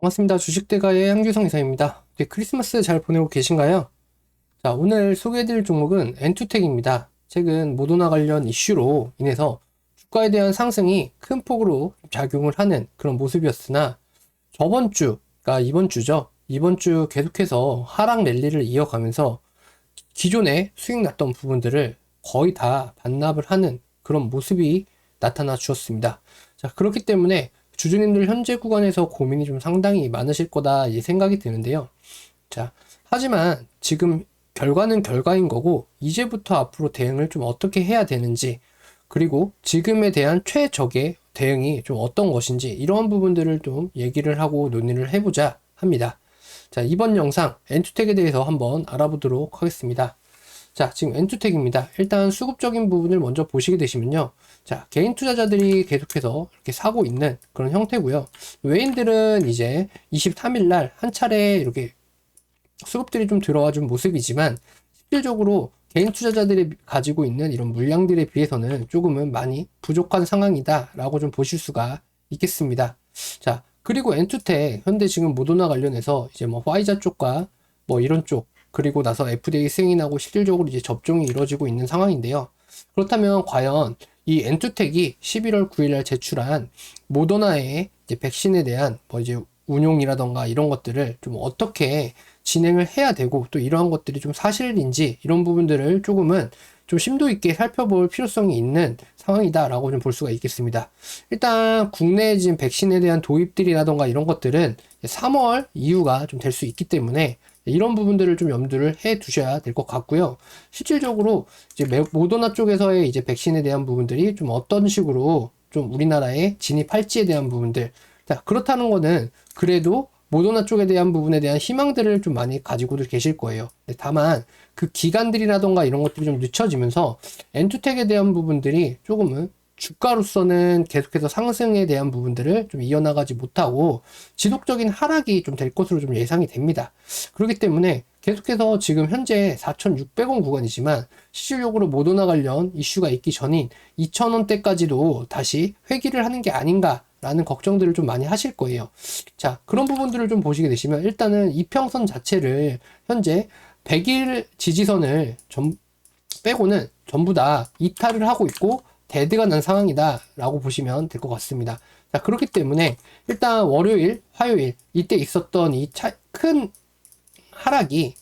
반갑습니다. 주식대가의 한규성 이사입니다. 크리스마스 잘 보내고 계신가요? 자, 오늘 소개해드릴 종목은 엔투텍입니다. 최근 모더나 관련 이슈로 인해서 주가에 대한 상승이 큰 폭으로 작용을 하는 그런 모습이었으나 저번 주, 그러니까 이번 주죠. 이번 주 계속해서 하락 랠리를 이어가면서 기존에 수익 났던 부분들을 거의 다 반납을 하는 그런 모습이 나타나 주었습니다. 자, 그렇기 때문에 주주님들 현재 구간에서 고민이 좀 상당히 많으실 거다 이 생각이 드는데요. 자, 하지만 지금 결과는 결과인 거고 이제부터 앞으로 대응을 좀 어떻게 해야 되는지, 그리고 지금에 대한 최적의 대응이 좀 어떤 것인지, 이러한 부분들을 좀 얘기를 하고 논의를 해보자 합니다. 자, 이번 영상 엔투텍에 대해서 한번 알아보도록 하겠습니다. 자, 지금 엔투텍입니다. 일단 수급적인 부분을 먼저 보시게 되시면요. 자, 개인 투자자들이 계속해서 이렇게 사고 있는 그런 형태고요. 외인들은 이제 23일 날 한 차례 이렇게 수급들이 좀 들어와 준 모습이지만, 실질적으로 개인 투자자들이 가지고 있는 이런 물량들에 비해서는 조금은 많이 부족한 상황이다 라고 좀 보실 수가 있겠습니다. 자, 그리고 엔투텍 현대 지금 모더나 관련해서 이제 뭐 화이자 쪽과 뭐 이런 쪽, 그리고 나서 FDA 승인이 나고 실질적으로 이제 접종이 이루어지고 있는 상황인데요. 그렇다면 과연 이 엔투텍이 11월 9일 날 제출한 모더나의 이제 백신에 대한 뭐 이제 운용이라던가 이런 것들을 좀 어떻게 진행을 해야 되고, 또 이러한 것들이 좀 사실인지, 이런 부분들을 조금은 좀 심도 있게 살펴볼 필요성이 있는 상황이다라고 좀 볼 수가 있겠습니다. 일단 국내 지금 백신에 대한 도입들이라던가 이런 것들은 3월 이후가 좀 될 수 있기 때문에 이런 부분들을 좀 염두를 해 두셔야 될 것 같고요. 실질적으로 이제 모더나 쪽에서의 이제 백신에 대한 부분들이 좀 어떤 식으로 좀 우리나라에 진입할지에 대한 부분들. 자, 그렇다는 거는 그래도 모더나 쪽에 대한 부분에 대한 희망들을 좀 많이 가지고들 계실 거예요. 다만 그 기간들이라던가 이런 것들이 좀 늦춰지면서 엔투텍에 대한 부분들이 조금은 주가로서는 계속해서 상승에 대한 부분들을 좀 이어나가지 못하고 지속적인 하락이 좀 될 것으로 좀 예상이 됩니다. 그렇기 때문에 계속해서 지금 현재 4,600원 구간이지만 실질적으로 모더나 관련 이슈가 있기 전인 2,000원대까지도 다시 회귀를 하는 게 아닌가 라는 걱정들을 좀 많이 하실 거예요. 자, 그런 부분들을 좀 보시게 되시면 일단은 이평선 자체를 현재 100일 지지선을 빼고는 전부 다 이탈을 하고 있고 데드가 난 상황이다 라고 보시면 될 것 같습니다. 자, 그렇기 때문에 일단 월요일, 화요일 이때 있었던 이 큰 하락이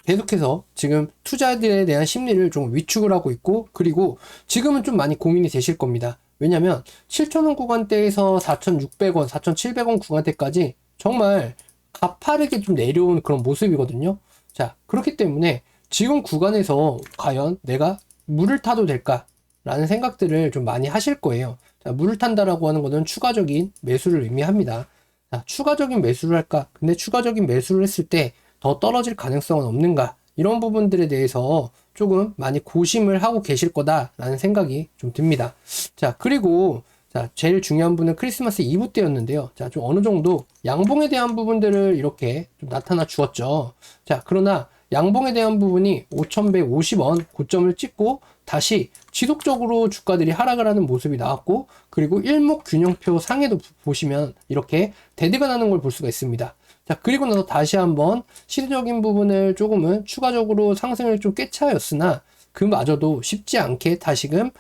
계속해서 지금 투자들에 대한 심리를 좀 위축을 하고 있고, 그리고 지금은 좀 많이 고민이 되실 겁니다. 왜냐면 7,000원 구간대에서 4,600원, 4,700원 구간대까지 정말 가파르게 좀 내려온 그런 모습이거든요. 자, 그렇기 때문에 지금 구간에서 과연 내가 물을 타도 될까? 라는 생각들을 좀 많이 하실 거예요. 자, 물을 탄다라고 하는 것은 추가적인 매수를 의미합니다. 자, 추가적인 매수를 할까? 근데 추가적인 매수를 했을 때 더 떨어질 가능성은 없는가? 이런 부분들에 대해서 조금 많이 고심을 하고 계실 거다라는 생각이 좀 듭니다. 자, 그리고 자, 제일 중요한 부분은 크리스마스 이브 때였는데요. 자, 좀 어느 정도 양봉에 대한 부분들을 이렇게 좀 나타나 주었죠. 자, 그러나 양봉에 대한 부분이 5,150원 고점을 찍고 다시 지속적으로 주가들이 하락을 하는 모습이 나왔고, 그리고 일목균형표 상에도 보시면 이렇게 데드가 나는 걸 볼 수가 있습니다. 자, 그리고 나서 다시 한번 시세적인 부분을 조금은 추가적으로 상승을 좀 꿰차였으나 그마저도 쉽지 않게 다시금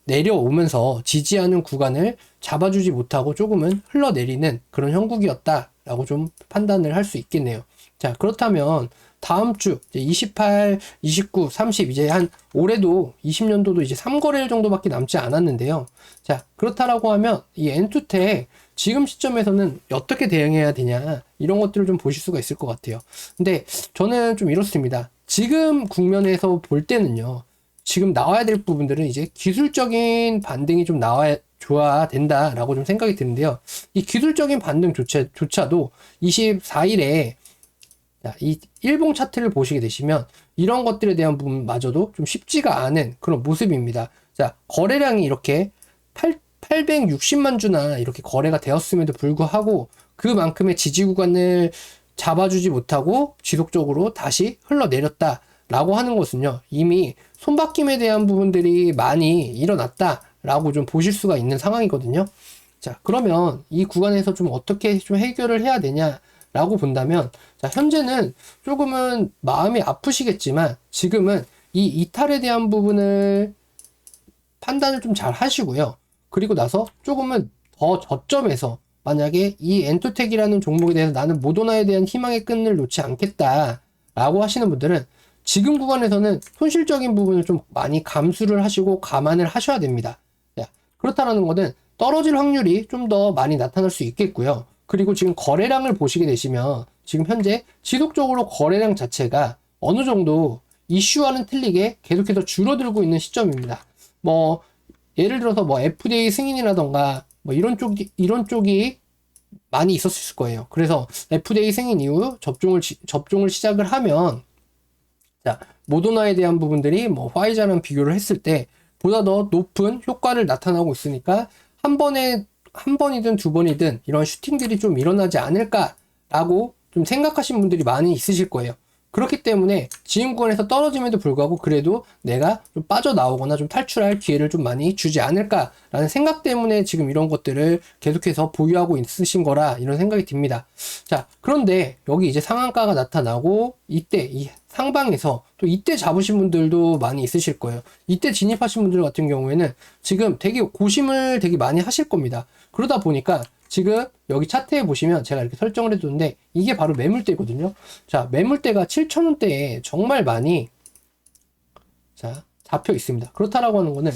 내려오면서 지지하는 구간을 잡아주지 못하고 조금은 흘러내리는 그런 형국이었다라고 좀 판단을 할 수 있겠네요. 자, 그렇다면 다음 주 이제 28, 29, 30 이제 한 올해도 20년도도 이제 3거래일 정도밖에 남지 않았는데요. 자, 그렇다라고 하면 이 엔투텍 지금 시점에서는 어떻게 대응해야 되냐, 이런 것들을 좀 보실 수가 있을 것 같아요. 근데 저는 좀 이렇습니다. 지금 국면에서 볼 때는요, 지금 나와야 될 부분들은 이제 기술적인 반등이 좀 줘야 된다라고 좀 생각이 드는데요. 이 기술적인 반등조차도 24일에 이 일봉 차트를 보시게 되시면 이런 것들에 대한 부분마저도 좀 쉽지가 않은 그런 모습입니다. 자, 거래량이 이렇게 860만 주나 이렇게 거래가 되었음에도 불구하고 그만큼의 지지 구간을 잡아주지 못하고 지속적으로 다시 흘러내렸다라고 하는 것은요, 이미 손바뀜에 대한 부분들이 많이 일어났다라고 좀 보실 수가 있는 상황이거든요. 자, 그러면 이 구간에서 좀 어떻게 좀 해결을 해야 되냐라고 본다면, 자, 현재는 조금은 마음이 아프시겠지만, 지금은 이 이탈에 대한 부분을 판단을 좀 잘 하시고요. 그리고 나서 조금은 더 저점에서 만약에 이 엔투텍이라는 종목에 대해서 나는 모더나에 대한 희망의 끈을 놓지 않겠다라고 하시는 분들은 지금 구간에서는 손실적인 부분을 좀 많이 감수를 하시고 감안을 하셔야 됩니다. 그렇다는 것은 떨어질 확률이 좀 더 많이 나타날 수 있겠고요. 그리고 지금 거래량을 보시게 되시면 지금 현재 지속적으로 거래량 자체가 어느 정도 이슈와는 틀리게 계속해서 줄어들고 있는 시점입니다. 뭐 예를 들어서 뭐 FDA 승인이라던가 뭐 이런 쪽이 많이 있었을 거예요. 그래서 FDA 승인 이후 접종을 시작을 하면, 자, 모더나에 대한 부분들이 뭐 화이자랑 비교를 했을 때 보다 더 높은 효과를 나타나고 있으니까 한 번이든 두 번이든 이런 슈팅들이 좀 일어나지 않을까라고 좀 생각하신 분들이 많이 있으실 거예요. 그렇기 때문에 지금 구간에서 떨어짐에도 불구하고 그래도 내가 좀 빠져나오거나 좀 탈출할 기회를 좀 많이 주지 않을까라는 생각 때문에 지금 이런 것들을 계속해서 보유하고 있으신 거라 이런 생각이 듭니다. 자, 그런데 여기 이제 상한가가 나타나고 이때 이 상방에서 또 이때 잡으신 분들도 많이 있으실 거예요. 이때 진입하신 분들 같은 경우에는 지금 되게 고심을 되게 많이 하실 겁니다. 그러다 보니까 지금 여기 차트에 보시면 제가 이렇게 설정을 해뒀는데 이게 바로 매물대거든요. 자, 매물대가 7,000원대에 정말 많이 자 잡혀 있습니다. 그렇다라고 하는 거는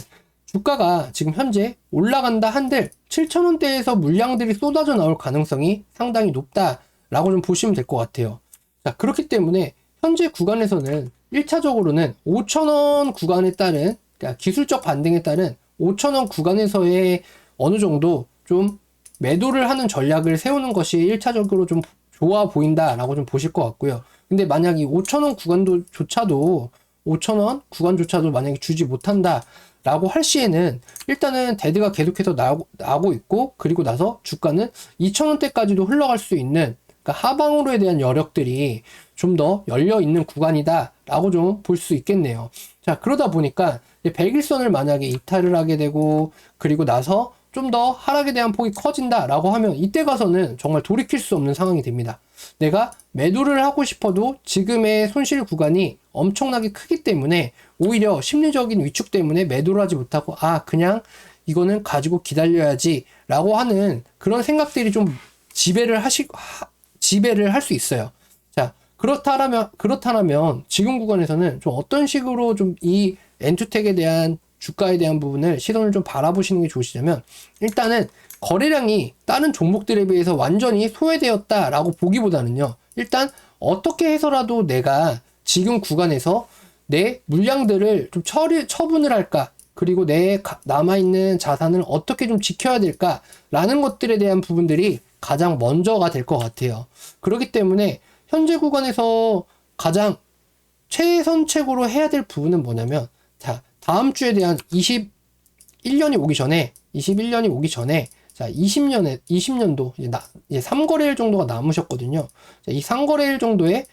주가가 지금 현재 올라간다 한들 7,000원대에서 물량들이 쏟아져 나올 가능성이 상당히 높다라고 좀 보시면 될 것 같아요. 자, 그렇기 때문에 현재 구간에서는 1차적으로는 5,000원 구간에 따른, 그러니까 기술적 반등에 따른 5,000원 구간에서의 어느 정도 좀 매도를 하는 전략을 세우는 것이 1차적으로 좀 좋아 보인다라고 좀 보실 것 같고요. 근데 만약 이 5,000원 구간조차도 5,000원 구간조차도 만약에 주지 못한다라고 할 시에는 일단은 데드가 계속해서 나오고 있고, 그리고 나서 주가는 2,000원대까지도 흘러갈 수 있는, 그러니까 하방으로에 대한 여력들이 좀 더 열려 있는 구간이다라고 좀 볼 수 있겠네요. 자, 그러다 보니까 100일선을 만약에 이탈을 하게 되고 그리고 나서 좀 더 하락에 대한 폭이 커진다라고 하면 이때 가서는 정말 돌이킬 수 없는 상황이 됩니다. 내가 매도를 하고 싶어도 지금의 손실 구간이 엄청나게 크기 때문에 오히려 심리적인 위축 때문에 매도를 하지 못하고 그냥 이거는 가지고 기다려야지 라고 하는 그런 생각들이 좀 지배를 할 수 있어요. 자, 그렇다면 지금 구간에서는 좀 어떤 식으로 좀 이 엔투텍에 대한 주가에 대한 부분을 시선을 좀 바라보시는 게 좋으시냐면, 일단은 거래량이 다른 종목들에 비해서 완전히 소외되었다라고 보기보다는요, 일단 어떻게 해서라도 내가 지금 구간에서 내 물량들을 좀 처분을 할까, 그리고 내 남아있는 자산을 어떻게 좀 지켜야 될까라는 것들에 대한 부분들이 가장 먼저가 될 것 같아요. 그렇기 때문에 현재 구간에서 가장 최선책으로 해야 될 부분은 뭐냐면, 자, 다음 주에 대한 21년이 오기 전에, 자, 20년도, 이제 3거래일 정도가 남으셨거든요. 자, 이 3거래일 정도에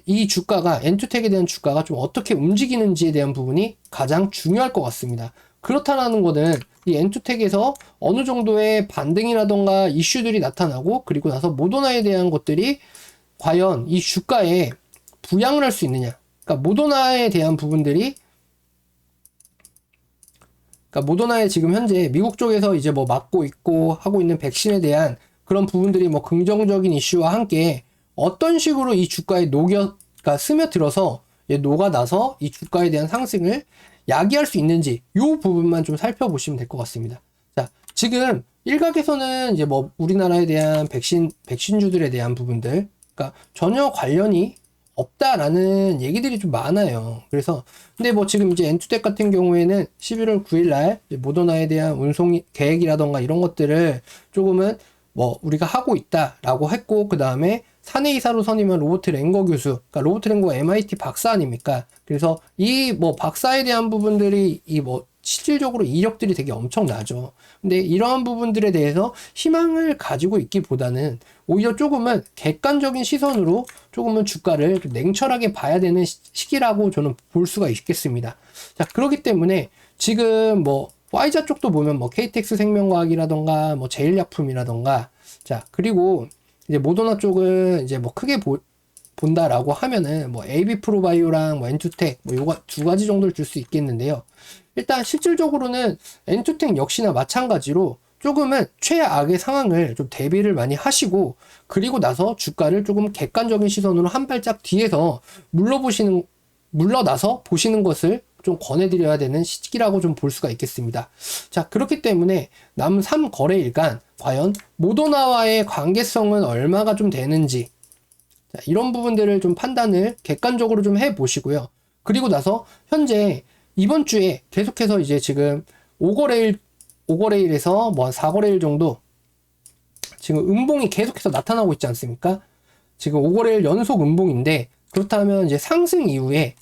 이 주가가, 엔투텍에 대한 주가가 좀 어떻게 움직이는지에 대한 부분이 가장 중요할 것 같습니다. 그렇다는 것은 이 엔투텍에서 어느 정도의 반등이라던가 이슈들이 나타나고, 그리고 나서 모더나에 대한 것들이 과연 이 주가에 부양을 할 수 있느냐. 그러니까 모더나에 대한 부분들이, 그러니까 모더나에 지금 현재 미국 쪽에서 이제 뭐 맞고 있고 하고 있는 백신에 대한 그런 부분들이 뭐 긍정적인 이슈와 함께 어떤 식으로 이 주가에 그러니까 스며들어서 녹아나서 이 주가에 대한 상승을 야기할 수 있는지, 이 부분만 좀 살펴보시면 될 것 같습니다. 자, 지금 일각에서는 이제 뭐 우리나라에 대한 백신주들에 대한 부분들, 그러니까 전혀 관련이 없다라는 얘기들이 좀 많아요. 그래서 근데 뭐 지금 이제 엔투텍 같은 경우에는 11월 9일 날 모더나에 대한 운송 계획이라던가 이런 것들을 조금은 뭐 우리가 하고 있다라고 했고, 그 다음에 사내이사로 선임한 로버트 랭거 교수, 그러니까 로버트 랭거 MIT 박사 아닙니까? 그래서 이 뭐 박사에 대한 부분들이 이 뭐 실질적으로 이력들이 되게 엄청나죠. 근데 이러한 부분들에 대해서 희망을 가지고 있기보다는 오히려 조금은 객관적인 시선으로 조금은 주가를 좀 냉철하게 봐야 되는 시기라고 저는 볼 수가 있겠습니다. 자, 그렇기 때문에 지금 뭐 Y자 쪽도 보면 뭐 KTX 생명과학이라던가 뭐 제일약품이라던가, 자, 그리고 이제 모더나 쪽은 이제 뭐 크게 본다라고 하면은 뭐 AB프로바이오랑 뭐 엔투텍 뭐 요가 두 가지 정도를 줄 수 있겠는데요. 일단 실질적으로는 엔투텍 역시나 마찬가지로 조금은 최악의 상황을 좀 대비를 많이 하시고, 그리고 나서 주가를 조금 객관적인 시선으로 한 발짝 뒤에서 물러나서 보시는 것을 좀 권해드려야 되는 시기라고 좀 볼 수가 있겠습니다. 자, 그렇기 때문에 남은 3거래일간 과연 모더나와의 관계성은 얼마가 좀 되는지, 자, 이런 부분들을 좀 판단을 객관적으로 좀 해보시고요. 그리고 나서 현재 이번 주에 계속해서 이제 지금 5거래일에서 뭐 4거래일 정도 지금 음봉이 계속해서 나타나고 있지 않습니까? 지금 5거래일 연속 음봉인데, 그렇다면 이제 상승을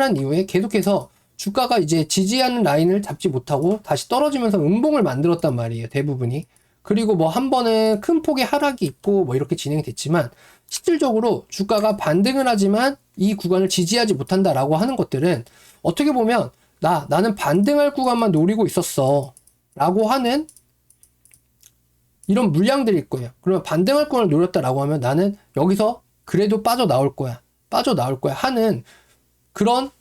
한 이후에 계속해서 주가가 이제 지지하는 라인을 잡지 못하고 다시 떨어지면서 음봉을 만들었단 말이에요, 대부분이. 그리고 뭐 한 번은 큰 폭의 하락이 있고 뭐 이렇게 진행이 됐지만, 실질적으로 주가가 반등을 하지만 이 구간을 지지하지 못한다라고 하는 것들은 어떻게 보면 나는 반등할 구간만 노리고 있었어 라고 하는 이런 물량들일 거예요. 그러면 반등할 구간을 노렸다라고 하면 나는 여기서 그래도 빠져나올 거야 하는 그런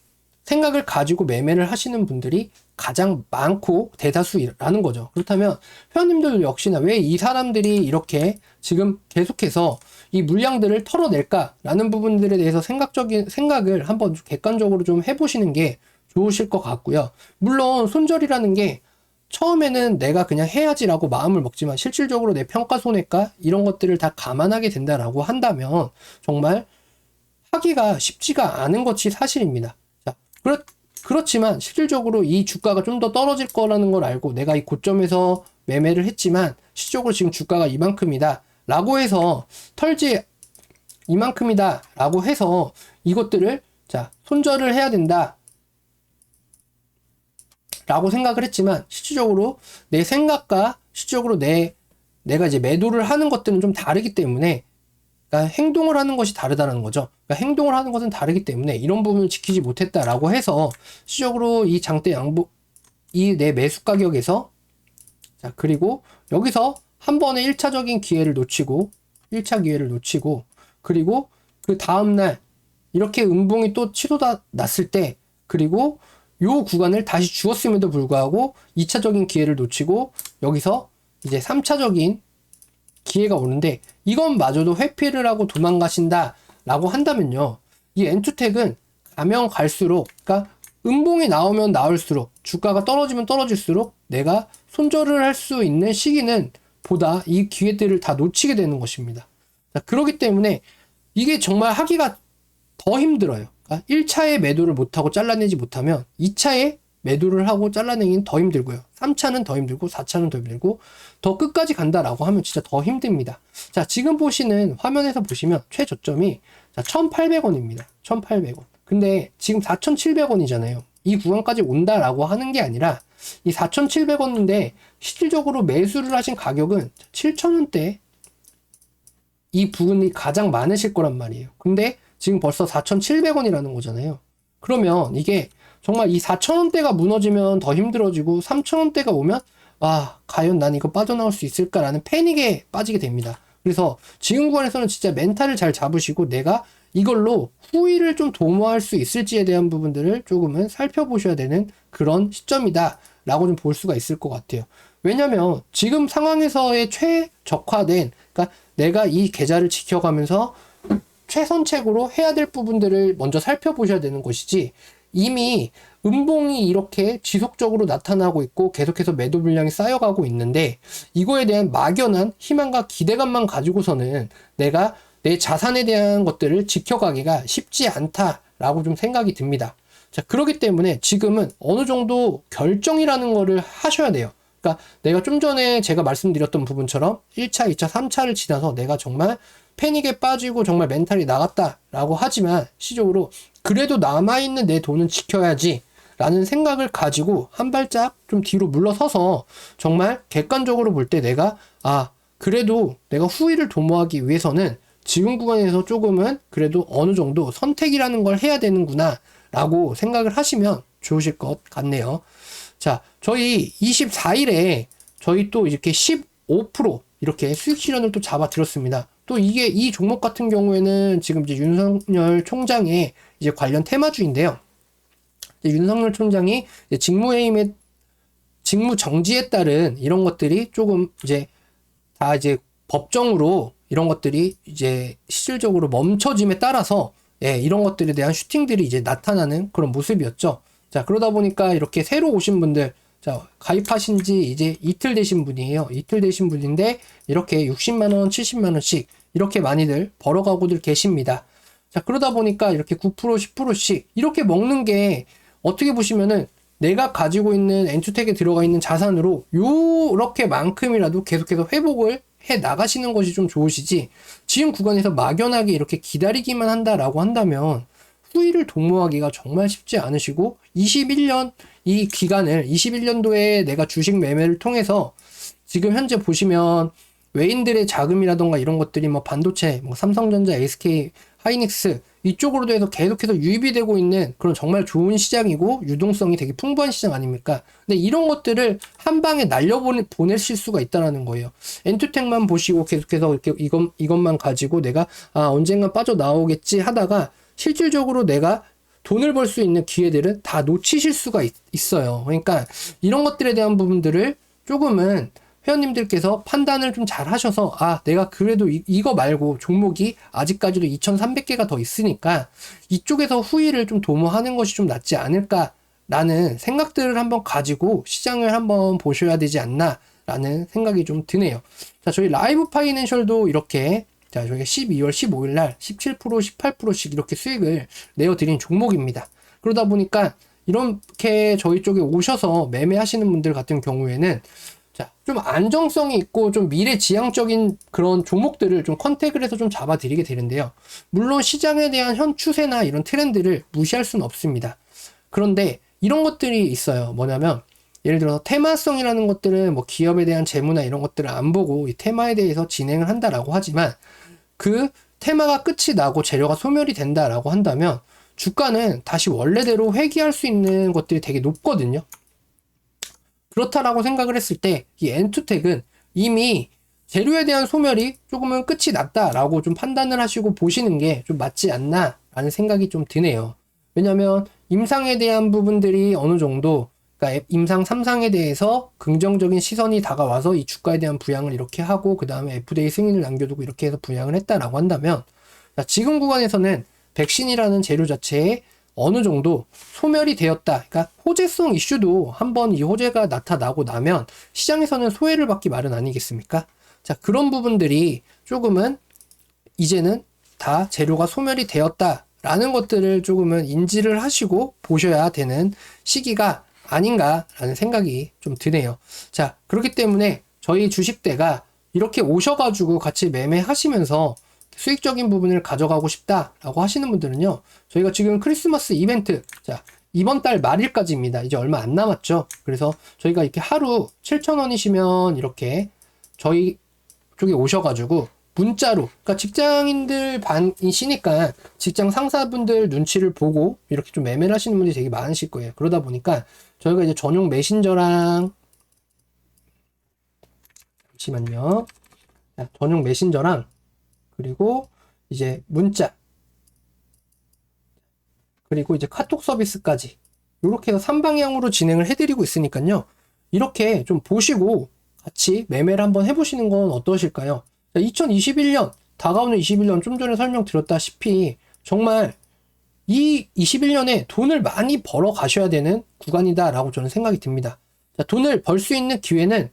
생각을 가지고 매매를 하시는 분들이 가장 많고 대다수라는 거죠. 그렇다면 회원님들 역시나 왜 이 사람들이 이렇게 지금 계속해서 이 물량들을 털어낼까라는 부분들에 대해서 생각을 한번 객관적으로 좀 해보시는 게 좋으실 것 같고요. 물론 손절이라는 게 처음에는 내가 그냥 해야지라고 마음을 먹지만, 실질적으로 내 평가 손해가 이런 것들을 다 감안하게 된다라고 한다면 정말 하기가 쉽지가 않은 것이 사실입니다. 자, 그렇지만 실질적으로 이 주가가 좀 더 떨어질 거라는 걸 알고 내가 이 고점에서 매매를 했지만, 실질적으로 지금 주가가 이만큼이다 라고 해서 이만큼이다 라고 해서 이것들을 자 손절을 해야 된다 라고 생각을 했지만, 실질적으로 내 생각과 실질적으로 내가 이제 매도를 하는 것들은 좀 다르기 때문에, 그러니까 행동을 하는 것이 다르다는 거죠. 그러니까 행동을 하는 것은 다르기 때문에 이런 부분을 지키지 못했다라고 해서 실질적으로 이 장대 양보, 이 내 매수 가격에서, 자, 그리고 여기서 한 번의 1차적인 기회를 놓치고, 1차 기회를 놓치고, 그리고 그 다음날 이렇게 음봉이 또 치솟아 났을 때, 그리고 요 구간을 다시 주었음에도 불구하고 2차적인 기회를 놓치고 여기서 이제 3차적인 기회가 오는데, 이건 마저도 회피를 하고 도망가신다 라고 한다면요, 이 엔투텍은 가면 갈수록, 그러니까 음봉이 나오면 나올수록, 주가가 떨어지면 떨어질수록 내가 손절을 할 수 있는 시기는 보다 이 기회들을 다 놓치게 되는 것입니다. 자, 그렇기 때문에 이게 정말 하기가 더 힘들어요. 그러니까 1차에 매도를 못하고 잘라내지 못하면 2차에 매도를 하고 잘라내기는 더 힘들고요. 3차는 더 힘들고 4차는 더 힘들고, 더 끝까지 간다라고 하면 진짜 더 힘듭니다. 자, 지금 보시는 화면에서 보시면 최저점이 1,800원입니다. 1,800원. 근데 지금 4,700원이잖아요. 이 구간까지 온다라고 하는 게 아니라 이 4,700원인데 실질적으로 매수를 하신 가격은 7,000원대 이 부분이 가장 많으실 거란 말이에요. 근데 지금 벌써 4,700원이라는 거잖아요. 그러면 이게 정말 이 4,000원대가 무너지면 더 힘들어지고 3,000원대가 오면 과연 난 이거 빠져나올 수 있을까라는 패닉에 빠지게 됩니다. 그래서 지금 구간에서는 진짜 멘탈을 잘 잡으시고 내가 이걸로 후위를 좀 도모할 수 있을지에 대한 부분들을 조금은 살펴보셔야 되는 그런 시점이다 라고 좀 볼 수가 있을 것 같아요. 왜냐면 지금 상황에서의 최적화된, 그러니까 내가 이 계좌를 지켜가면서 최선책으로 해야 될 부분들을 먼저 살펴보셔야 되는 것이지, 이미 음봉이 이렇게 지속적으로 나타나고 있고 계속해서 매도 물량이 쌓여가고 있는데 이거에 대한 막연한 희망과 기대감만 가지고서는 내가 내 자산에 대한 것들을 지켜가기가 쉽지 않다라고 좀 생각이 듭니다. 자, 그렇기 때문에 지금은 어느 정도 결정이라는 거를 하셔야 돼요. 그러니까 내가 좀 전에 제가 말씀드렸던 부분처럼 1차, 2차, 3차를 지나서 내가 정말 패닉에 빠지고 정말 멘탈이 나갔다라고 하지만, 실질적으로 그래도 남아있는 내 돈은 지켜야지 라는 생각을 가지고 한 발짝 좀 뒤로 물러서서 정말 객관적으로 볼 때 내가 그래도 내가 후위를 도모하기 위해서는 지금 구간에서 조금은 그래도 어느 정도 선택이라는 걸 해야 되는구나 라고 생각을 하시면 좋으실 것 같네요. 자, 저희 24일에 저희 또 이렇게 15% 이렇게 수익 실현을 또 잡아드렸습니다. 또 이게 이 종목 같은 경우에는 지금 이제 윤석열 총장의 이제 관련 테마주인데요. 이제 윤석열 총장이 이제 직무해임에 직무 정지에 따른 이런 것들이 조금 이제 다 이제 법정으로 이런 것들이 이제 실질적으로 멈춰짐에 따라서 예, 이런 것들에 대한 슈팅들이 이제 나타나는 그런 모습이었죠. 자, 그러다 보니까 이렇게 새로 오신 분들, 자, 가입하신 지 이제 이틀 되신 분이에요. 이틀 되신 분인데 이렇게 60만원, 70만원씩 이렇게 많이들 벌어가고들 계십니다. 자, 그러다 보니까 이렇게 9%, 10%씩 이렇게 먹는 게 어떻게 보시면은 내가 가지고 있는 엔투텍에 들어가 있는 자산으로 요렇게만큼이라도 계속해서 회복을 해 나가시는 것이 좀 좋으시지, 지금 구간에서 막연하게 이렇게 기다리기만 한다라고 한다면 후위를 도모하기가 정말 쉽지 않으시고, 21년 이 기간을 21년도에 내가 주식 매매를 통해서 지금 현재 보시면 외인들의 자금이라던가 이런 것들이 뭐 반도체, 뭐 삼성전자, SK 하이닉스 이쪽으로도 해서 계속해서 유입이 되고 있는 그런 정말 좋은 시장이고 유동성이 되게 풍부한 시장 아닙니까? 근데 이런 것들을 한 방에 보내실 수가 있다는 거예요. 엔투텍만 보시고 계속해서 이렇게 이것만 가지고 내가 언젠간 빠져나오겠지 하다가 실질적으로 내가 돈을 벌 수 있는 기회들은 다 놓치실 수가 있어요. 그러니까 이런 것들에 대한 부분들을 조금은 회원님들께서 판단을 좀 잘 하셔서, 내가 그래도 이거 말고 종목이 아직까지도 2,300개가 더 있으니까 이쪽에서 후위를 좀 도모하는 것이 좀 낫지 않을까라는 생각들을 한번 가지고 시장을 한번 보셔야 되지 않나라는 생각이 좀 드네요. 자, 저희 라이브 파이낸셜도 이렇게, 자, 저희가 12월 15일 날 17%, 18%씩 이렇게 수익을 내어드린 종목입니다. 그러다 보니까 이렇게 저희 쪽에 오셔서 매매하시는 분들 같은 경우에는 자, 좀 안정성이 있고 좀 미래지향적인 그런 종목들을 좀 컨택을 해서 좀 잡아드리게 되는데요. 물론 시장에 대한 현 추세나 이런 트렌드를 무시할 수는 없습니다. 그런데 이런 것들이 있어요. 뭐냐면 예를 들어서 테마성이라는 것들은 뭐 기업에 대한 재무나 이런 것들을 안 보고 이 테마에 대해서 진행을 한다라고 하지만, 그 테마가 끝이 나고 재료가 소멸이 된다라고 한다면 주가는 다시 원래대로 회귀할 수 있는 것들이 되게 높거든요. 그렇다라고 생각을 했을 때 이 엔투텍은 이미 재료에 대한 소멸이 조금은 끝이 났다라고 좀 판단을 하시고 보시는 게 좀 맞지 않나 라는 생각이 좀 드네요. 왜냐면 임상에 대한 부분들이 어느 정도, 그러니까 임상 3상에 대해서 긍정적인 시선이 다가와서 이 주가에 대한 부양을 이렇게 하고 그 다음에 FDA 승인을 남겨두고 이렇게 해서 부양을 했다라고 한다면, 지금 구간에서는 백신이라는 재료 자체에 어느 정도 소멸이 되었다. 그러니까 호재성 이슈도 한번 이 호재가 나타나고 나면 시장에서는 소외를 받기 마련 아니겠습니까? 자, 그런 부분들이 조금은 이제는 다 재료가 소멸이 되었다라는 것들을 조금은 인지를 하시고 보셔야 되는 시기가 아닌가라는 생각이 좀 드네요. 자, 그렇기 때문에 저희 주식대가 이렇게 오셔가지고 같이 매매하시면서 수익적인 부분을 가져가고 싶다라고 하시는 분들은요, 저희가 지금 크리스마스 이벤트, 자, 이번 달 말일까지입니다. 이제 얼마 안 남았죠. 그래서 저희가 이렇게 하루 7,000원이시면 이렇게 저희 쪽에 오셔가지고 문자로, 그러니까 직장인들 반이시니까 직장 상사분들 눈치를 보고 이렇게 좀 매매를 하시는 분들이 되게 많으실 거예요. 그러다 보니까 저희가 이제 전용 메신저랑, 잠시만요. 자, 전용 메신저랑 그리고 이제 문자, 그리고 이제 카톡 서비스까지 이렇게 해서 3방향으로 진행을 해드리고 있으니까요. 이렇게 좀 보시고 같이 매매를 한번 해보시는 건 어떠실까요? 2021년, 다가오는 21년 좀 전에 설명드렸다시피 정말 이 21년에 돈을 많이 벌어 가셔야 되는 구간이다라고 저는 생각이 듭니다. 자, 돈을 벌 수 있는 기회는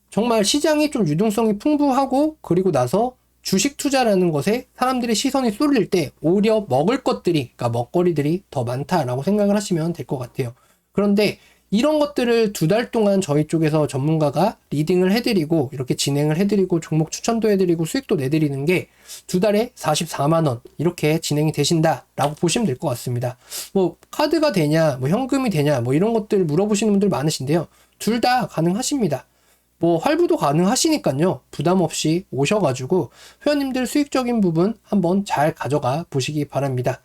정말 시장이 좀 유동성이 풍부하고, 그리고 나서 주식 투자라는 것에 사람들의 시선이 쏠릴 때 오히려 먹을 것들이, 그러니까 먹거리들이 더 많다라고 생각을 하시면 될 것 같아요. 그런데 이런 것들을 2달 동안 저희 쪽에서 전문가가 리딩을 해드리고 이렇게 진행을 해드리고 종목 추천도 해드리고 수익도 내드리는 게 2달에 44만원 이렇게 진행이 되신다라고 보시면 될 것 같습니다. 뭐 카드가 되냐, 뭐 현금이 되냐, 뭐 이런 것들 물어보시는 분들 많으신데요. 둘 다 가능하십니다. 뭐 할부도 가능하시니까요. 부담 없이 오셔가지고 회원님들 수익적인 부분 한번 잘 가져가 보시기 바랍니다.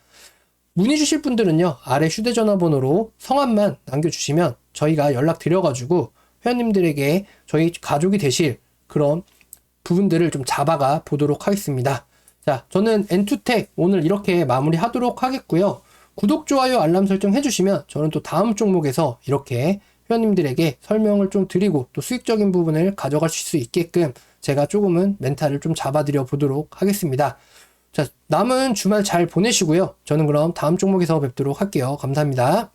문의 주실 분들은요, 아래 휴대전화 번호로 성함만 남겨주시면 저희가 연락드려가지고 회원님들에게 저희 가족이 되실 그런 부분들을 좀 잡아가 보도록 하겠습니다. 자, 저는 엔투텍 오늘 이렇게 마무리 하도록 하겠고요. 구독, 좋아요, 알람 설정 해주시면 저는 또 다음 종목에서 이렇게 회원님들에게 설명을 좀 드리고 또 수익적인 부분을 가져가실 수 있게끔 제가 조금은 멘탈을 좀 잡아드려 보도록 하겠습니다. 자, 남은 주말 잘 보내시고요. 저는 그럼 다음 종목에서 뵙도록 할게요. 감사합니다.